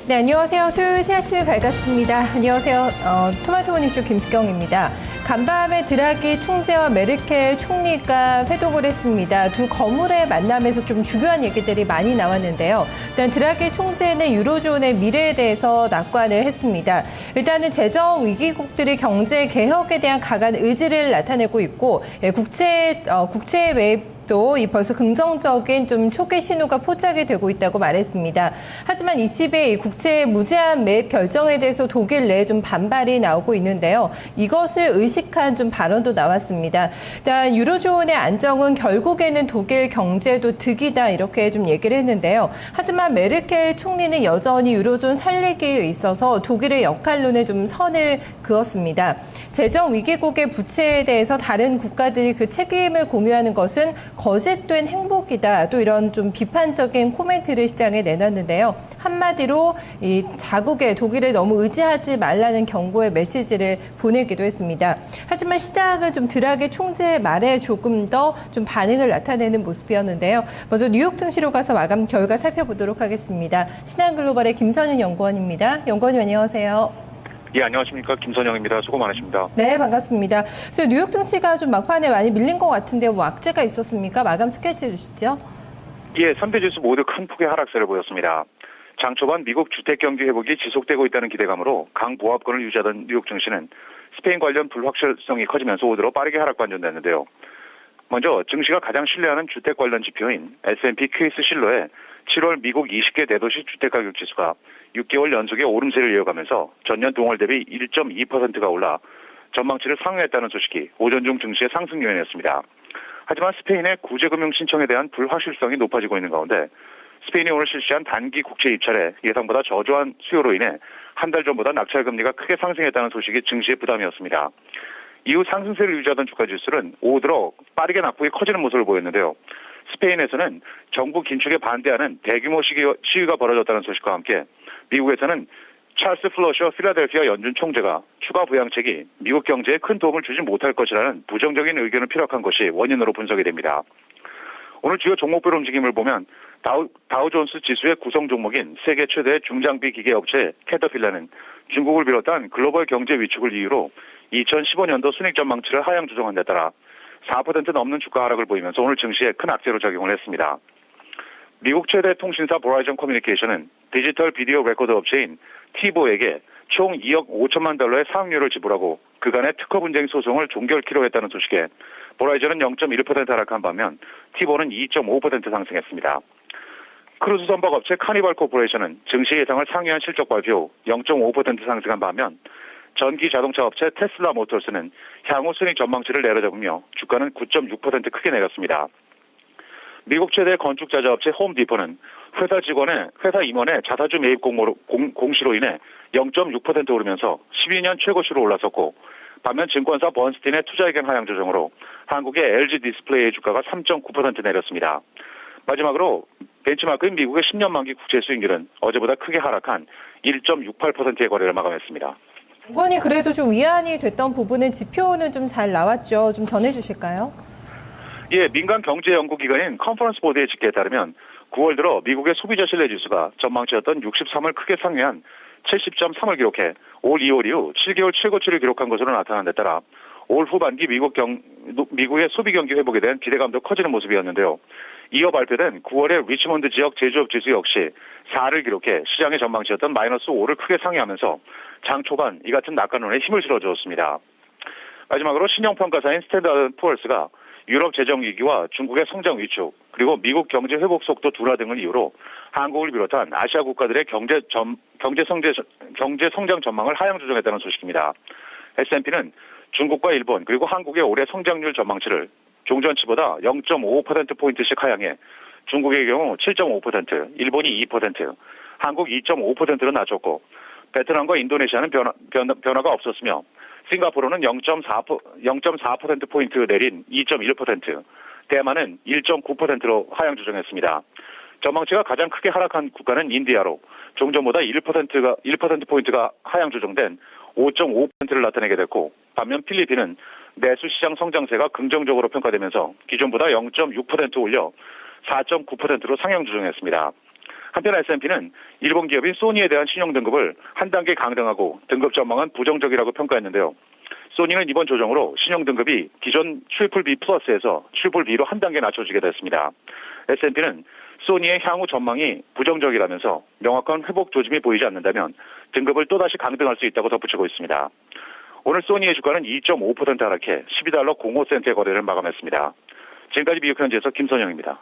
네, 안녕하세요. 수요일 새 아침에 밝았습니다. 안녕하세요. 토마토 이슈 김숙경입니다. 간밤에 드라기 총재와 메르켈 총리가 회동을 했습니다. 두 거물의 만남에서 좀 중요한 얘기들이 많이 나왔는데요. 일단 드라기 총재는 유로존의 미래에 대해서 낙관을 했습니다. 일단은 재정 위기국들이 경제 개혁에 대한 강한 의지를 나타내고 있고, 국채 매입 또 벌써 긍정적인 좀 초기 신호가 포착이 되고 있다고 말했습니다. 하지만 ECB의 국채 무제한 매입 결정에 대해서 독일 내에 좀 반발이 나오고 있는데요. 이것을 의식한 좀 발언도 나왔습니다. 일단 유로존의 안정은 결국에는 독일 경제도 득이다 이렇게 좀 얘기를 했는데요. 하지만 메르켈 총리는 여전히 유로존 살리기에 있어서 독일의 역할론에 좀 선을 그었습니다. 재정 위기국의 부채에 대해서 다른 국가들이 그 책임을 공유하는 것은 거짓된 행복이다. 또 이런 좀 비판적인 코멘트를 시장에 내놨는데요. 한마디로 이 자국의 독일을 너무 의지하지 말라는 경고의 메시지를 보내기도 했습니다. 하지만 시장은 좀 드라기 총재의 말에 조금 더 좀 반응을 나타내는 모습이었는데요. 먼저 뉴욕 증시로 가서 마감 결과 살펴보도록 하겠습니다. 신한글로벌의 김선윤 연구원입니다. 연구원님 안녕하세요. 예, 안녕하십니까. 김선영입니다. 수고 많으십니다. 네, 반갑습니다. 그래서 뉴욕 증시가 좀 막판에 많이 밀린 것 같은데 뭐 악재가 있었습니까? 마감 스케치 해주시죠. 예, 3대 지수 모두 큰 폭의 하락세를 보였습니다. 장 초반 미국 주택 경기 회복이 지속되고 있다는 기대감으로 강보합권을 유지하던 뉴욕 증시는 스페인 관련 불확실성이 커지면서 오늘로 빠르게 하락 반전됐는데요. 먼저 증시가 가장 신뢰하는 주택 관련 지표인 S&P 퀘이스 실러의 7월 미국 20개 대도시 주택가격 지수가 6개월 연속의 오름세를 이어가면서 전년 동월 대비 1.2%가 올라 전망치를 상회했다는 소식이 오전 중 증시의 상승 요인이었습니다. 하지만 스페인의 구제금융 신청에 대한 불확실성이 높아지고 있는 가운데 스페인이 오늘 실시한 단기 국채 입찰에 예상보다 저조한 수요로 인해 한 달 전보다 낙찰 금리가 크게 상승했다는 소식이 증시의 부담이었습니다. 이후 상승세를 유지하던 주가 지수는 오후 들어 빠르게 낙폭이 커지는 모습을 보였는데요. 스페인에서는 정부 긴축에 반대하는 대규모 시위가 벌어졌다는 소식과 함께 미국에서는 찰스 플러셔 필라델피아 연준 총재가 추가 부양책이 미국 경제에 큰 도움을 주지 못할 것이라는 부정적인 의견을 피력한 것이 원인으로 분석이 됩니다. 오늘 주요 종목별 움직임을 보면 다우존스 지수의 구성 종목인 세계 최대 중장비 기계 업체 캐터필러는 중국을 비롯한 글로벌 경제 위축을 이유로 2015년도 순익 전망치를 하향 조정한 데 따라 4% 넘는 주가 하락을 보이면서 오늘 증시에 큰 악재로 작용을 했습니다. 미국 최대 통신사 보라이전 커뮤니케이션은 디지털 비디오 레코드 업체인 티보에게 총 2억 5천만 달러의 사학료를 지불하고 그간의 특허 분쟁 소송을 종결키로 했다는 소식에 보라이전은 0.1% 하락한 반면 티보는 2.5% 상승했습니다. 크루즈 선박 업체 카니발 코퍼레이션은 증시 예상을 상회한 실적 발표 0.5% 상승한 반면 전기 자동차 업체 테슬라 모터스는 향후 순익 전망치를 내려잡으며 주가는 9.6% 크게 내렸습니다. 미국 최대 건축자재 업체 홈디포는 회사 임원의 자사주 매입 공시로 인해 0.6% 오르면서 12년 최고치로 올라섰고 반면 증권사 번스틴의 투자의견 하향 조정으로 한국의 LG 디스플레이의 주가가 3.9% 내렸습니다. 마지막으로 벤치마크인 미국의 10년 만기 국채 수익률은 어제보다 크게 하락한 1.68%의 거래를 마감했습니다. 연구원이 그래도 좀 위안이 됐던 부분은 지표는 좀 잘 나왔죠. 좀 전해주실까요? 예, 민간 경제 연구기관인 컨퍼런스 보드의 집계에 따르면 9월 들어 미국의 소비자 신뢰 지수가 전망치였던 63을 크게 상회한 70.3을 기록해 올 2월 이후 7개월 최고치를 기록한 것으로 나타난 데 따라 올 후반기 미국의 소비 경기 회복에 대한 기대감도 커지는 모습이었는데요. 이어 발표된 9월의 리치몬드 지역 제조업 지수 역시 4를 기록해 시장의 전망치였던 마이너스 5를 크게 상회하면서 장 초반 이 같은 낙관론에 힘을 실어주었습니다. 마지막으로 신용평가사인 스탠다드 푸어스가 유럽 재정 위기와 중국의 성장 위축, 그리고 미국 경제 회복 속도 둔화 등을 이유로 한국을 비롯한 아시아 국가들의 경제 성장 전망을 하향 조정했다는 소식입니다. S&P는 중국과 일본 그리고 한국의 올해 성장률 전망치를 종전치보다 0.5%포인트씩 하향해 중국의 경우 7.5%, 일본이 2%, 한국 2.5%로 낮췄고 베트남과 인도네시아는 변화가 없었으며 싱가포르는 0.4%포인트 내린 2.1%, 대만은 1.9%로 하향 조정했습니다. 전망치가 가장 크게 하락한 국가는 인디아로 종전보다 1%포인트가 하향 조정된 5.5%를 나타내게 됐고 반면 필리핀은 내수 시장 성장세가 긍정적으로 평가되면서 기존보다 0.6% 올려 4.9%로 상향 조정했습니다. 한편 S&P는 일본 기업인 소니에 대한 신용 등급을 한 단계 강등하고 등급 전망은 부정적이라고 평가했는데요. 소니는 이번 조정으로 신용 등급이 기존 BBB 플러스에서 BBB로 한 단계 낮춰지게 됐습니다. S&P는 소니의 향후 전망이 부정적이라면서 명확한 회복 조짐이 보이지 않는다면 등급을 또다시 강등할 수 있다고 덧붙이고 있습니다. 오늘 소니의 주가는 2.5% 하락해 $12.05의 거래를 마감했습니다. 지금까지 미국 현지에서 김선영입니다.